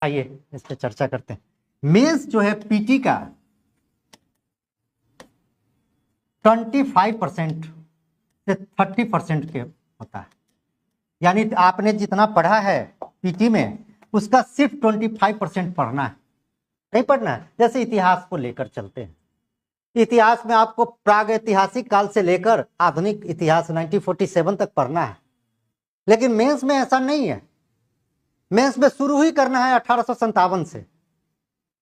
आइए इस पे चर्चा करते हैं। मेंस जो है पीटी का 25% से 30% के होता है, यानी आपने जितना पढ़ा है पीटी में उसका सिर्फ 25% पढ़ना है, नहीं पढ़ना है। जैसे इतिहास को लेकर चलते हैं, इतिहास में आपको प्राग ऐतिहासिक काल से लेकर आधुनिक इतिहास 1947 तक पढ़ना है, लेकिन मेंस में ऐसा नहीं है। मेंस में शुरू ही करना है 1857 से।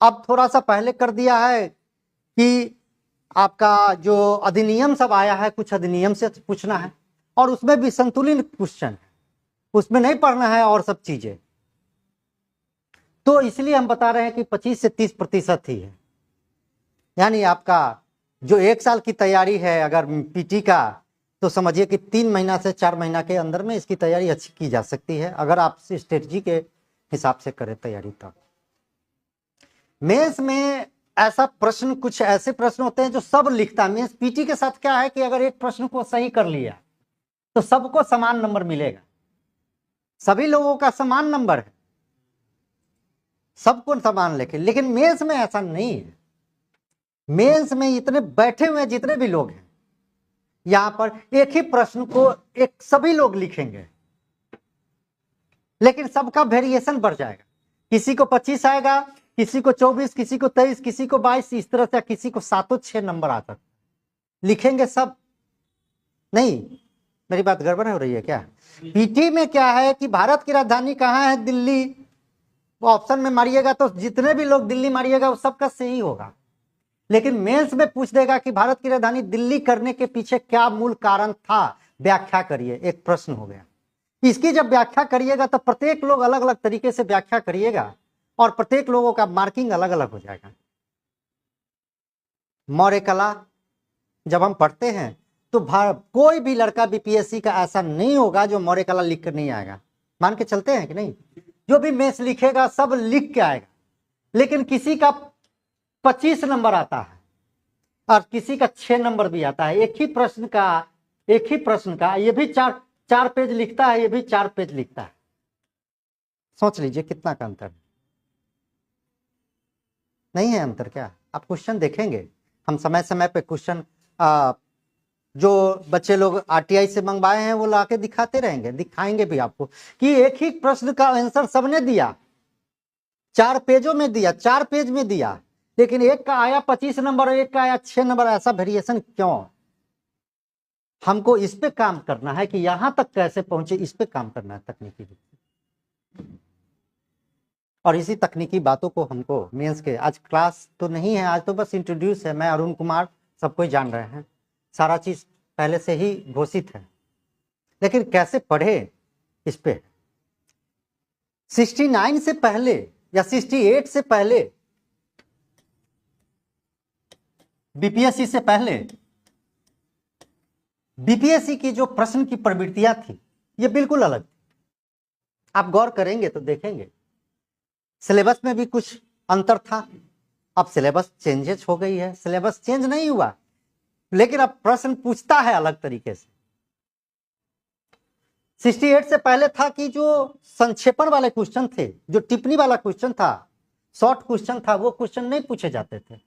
अब थोड़ा सा पहले कर दिया है कि आपका जो अधिनियम सब आया है, कुछ अधिनियम से पूछना है, और उसमें भी संतुलित क्वेश्चन है, उसमें नहीं पढ़ना है और सब चीजें। तो इसलिए हम बता रहे हैं कि 25 से 30% ही है, यानी आपका जो 1 साल की तैयारी है अगर पीटी का, तो समझिए कि 3 महीना से 4 महीना के अंदर में इसकी तैयारी अच्छी की जा सकती है, अगर आप स्ट्रेटजी के हिसाब से करें तैयारी। तब मेंस में ऐसा प्रश्न, कुछ ऐसे प्रश्न होते हैं जो सब लिखता है। मेंस पीटी के साथ क्या है कि अगर एक प्रश्न को सही कर लिया तो सबको समान नंबर मिलेगा, सभी लोगों का समान नंबर है, सबको समान लिखे। लेकिन मेंस में ऐसा नहीं है। मेंस में इतने बैठे हुए जितने भी लोग हैं यहां पर एक ही प्रश्न को एक सभी लोग लिखेंगे, लेकिन सबका वेरिएशन बढ़ जाएगा। किसी को 25 आएगा, किसी को 24, किसी को 23, किसी को 22, इस तरह से किसी को 7 6 नंबर आता, लिखेंगे सब नहीं। मेरी बात गड़बड़ हो रही है क्या? पीटी में क्या है कि भारत की राजधानी कहाँ है? दिल्ली। वो ऑप्शन में मारिएगा तो जितने भी लोग दिल्ली मारिएगा वो सबका सही होगा, लेकिन मेंस में पूछ देगा कि भारत की राजधानी दिल्ली करने के पीछे क्या मूल कारण था, व्याख्या करिए। एक प्रश्न हो गया। इसकी जब व्याख्या करिएगा तो प्रत्येक लोग अलग अलग तरीके से व्याख्या करिएगा और प्रत्येक लोगों का मार्किंग अलग अलग हो जाएगा। मौर्य कला जब हम पढ़ते हैं तो कोई भी लड़का बीपीएससी का ऐसा नहीं होगा जो मौर्य कला लिख कर नहीं आएगा। मान के चलते हैं कि नहीं? जो भी मेंस लिखेगा सब लिख के आएगा, लेकिन किसी का 25 नंबर आता है और किसी का 6 नंबर भी आता है। एक ही प्रश्न का ये भी 4 पेज लिखता है, ये भी 4 पेज लिखता है। सोच लीजिए कितना का अंतर है। नहीं है अंतर क्या? आप क्वेश्चन देखेंगे, हम समय समय पे क्वेश्चन जो बच्चे लोग आरटीआई से मंगवाए हैं वो लाके दिखाते रहेंगे, दिखाएंगे भी आपको कि एक ही प्रश्न का आंसर सबने दिया, 4 पेजों में दिया, 4 पेज में दिया, लेकिन एक का आया 25 नंबर और एक का आया 6 नंबर। ऐसा वेरिएशन क्यों? हमको इस पे काम करना है कि यहां तक कैसे पहुंचे, इस पे काम करना है तकनीकी रूप से। और इसी तकनीकी बातों को हमको मेंस के, आज क्लास तो नहीं है, आज तो बस इंट्रोड्यूस है। मैं अरुण कुमार, सबको जान रहे हैं, सारा चीज पहले से ही घोषित है, लेकिन कैसे पढ़े इस पे। 69 से पहले या 68 से पहले, बीपीएससी से पहले, बीपीएससी की जो प्रश्न की प्रवृत्तियां थी ये बिल्कुल अलग थी। आप गौर करेंगे तो देखेंगे सिलेबस में भी कुछ अंतर था। अब सिलेबस चेंजेस हो गई है, सिलेबस चेंज नहीं हुआ, लेकिन अब प्रश्न पूछता है अलग तरीके से। 68 से पहले था कि जो संक्षेपण वाले क्वेश्चन थे, जो टिप्पणी वाला क्वेश्चन था, शॉर्ट क्वेश्चन था, वो क्वेश्चन नहीं पूछे जाते थे,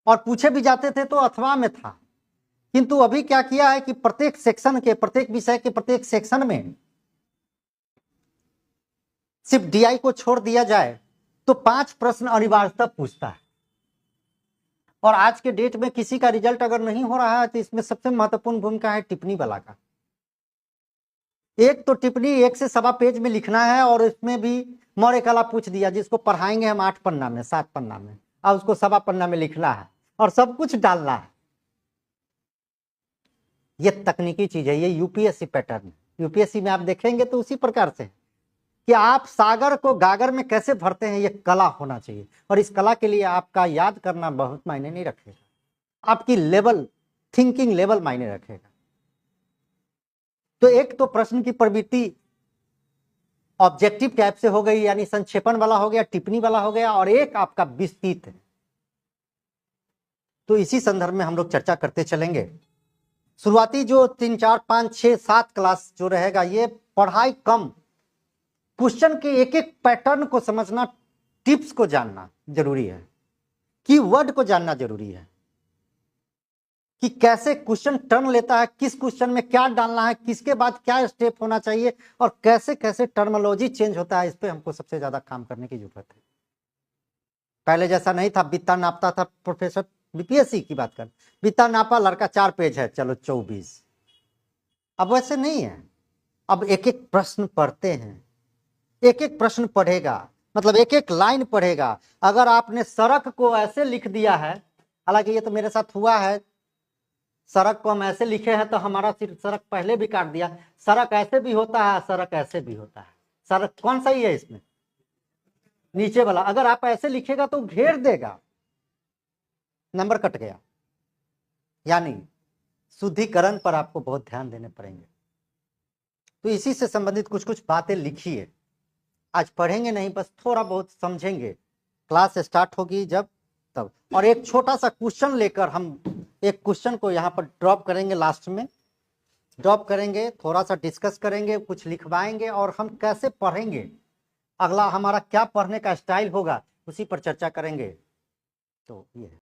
और पूछे भी जाते थे तो अथवा में था। किंतु अभी क्या किया है कि प्रत्येक सेक्शन के, प्रत्येक विषय के प्रत्येक सेक्शन में सिर्फ डीआई को छोड़ दिया जाए तो 5 प्रश्न अनिवार्यतः पूछता है। और आज के डेट में किसी का रिजल्ट अगर नहीं हो रहा है तो इसमें सबसे महत्वपूर्ण भूमिका है टिप्पणी वाला का। एक तो टिप्पणी 1 से 1.25 पेज में लिखना है, और इसमें भी मौर्य कला पूछ दिया जिसको पढ़ाएंगे हम 8 पन्ना में, 7 पन्ना में, और उसको 1.25 पन्ना में लिखना है और सब कुछ डालना है। ये तकनीकी चीज है, ये यूपीएससी पैटर्न है। यूपीएससी में आप देखेंगे तो उसी प्रकार से कि आप सागर को गागर में कैसे भरते हैं, ये कला होना चाहिए। और इस कला के लिए आपका याद करना बहुत मायने नहीं रखेगा, आपकी लेवल, थिंकिंग लेवल मायने रखेगा। तो एक तो प्रश्न की प्रवृत्ति ऑब्जेक्टिव टाइप से हो गई, यानी संक्षेपण वाला हो गया, टिप्पणी वाला हो गया, और एक आपका विस्तृत है। तो इसी संदर्भ में हम लोग चर्चा करते चलेंगे। शुरुआती जो 3 4 5 6 7 क्लास जो रहेगा, ये पढ़ाई कम, क्वेश्चन के एक एक पैटर्न को समझना, टिप्स को जानना जरूरी है, कीवर्ड को जानना जरूरी है कि कैसे क्वेश्चन टर्न लेता है, किस क्वेश्चन में क्या डालना है, किसके बाद क्या स्टेप होना चाहिए और कैसे कैसे टर्मोलॉजी चेंज होता है। इस पे हमको सबसे ज्यादा काम करने की जरूरत है। पहले जैसा नहीं था, बित्ता नापता था प्रोफेसर, बीपीएससी की बात कर, बित्ता नापा, लड़का 4 पेज है, चलो 24। अब वैसे नहीं है, अब एक एक प्रश्न पढ़ते हैं, एक एक प्रश्न पढ़ेगा, मतलब एक एक लाइन पढ़ेगा। अगर आपने सड़क को ऐसे लिख दिया है, हालांकि ये तो मेरे साथ हुआ है, सड़क को हम ऐसे लिखे हैं तो हमारा सिर्फ सड़क पहले भी काट दिया। सड़क ऐसे भी होता है, सड़क ऐसे भी होता है। सड़क कौन सही है इसमें? नीचे वाला। अगर आप ऐसे लिखेगा तो घेर देगा, नंबर कट गया। यानी शुद्धिकरण पर आपको बहुत ध्यान देने पड़ेंगे। तो इसी से संबंधित कुछ कुछ बातें लिखिए। आज पढ़ेंगे नहीं, बस थोड़ा बहुत समझेंगे, क्लास स्टार्ट होगी जब तब। और एक छोटा सा क्वेश्चन लेकर हम एक क्वेश्चन को यहाँ पर ड्रॉप करेंगे, लास्ट में ड्रॉप करेंगे, थोड़ा सा डिस्कस करेंगे, कुछ लिखवाएंगे और हम कैसे पढ़ेंगे, अगला हमारा क्या पढ़ने का स्टाइल होगा, उसी पर चर्चा करेंगे। तो ये है।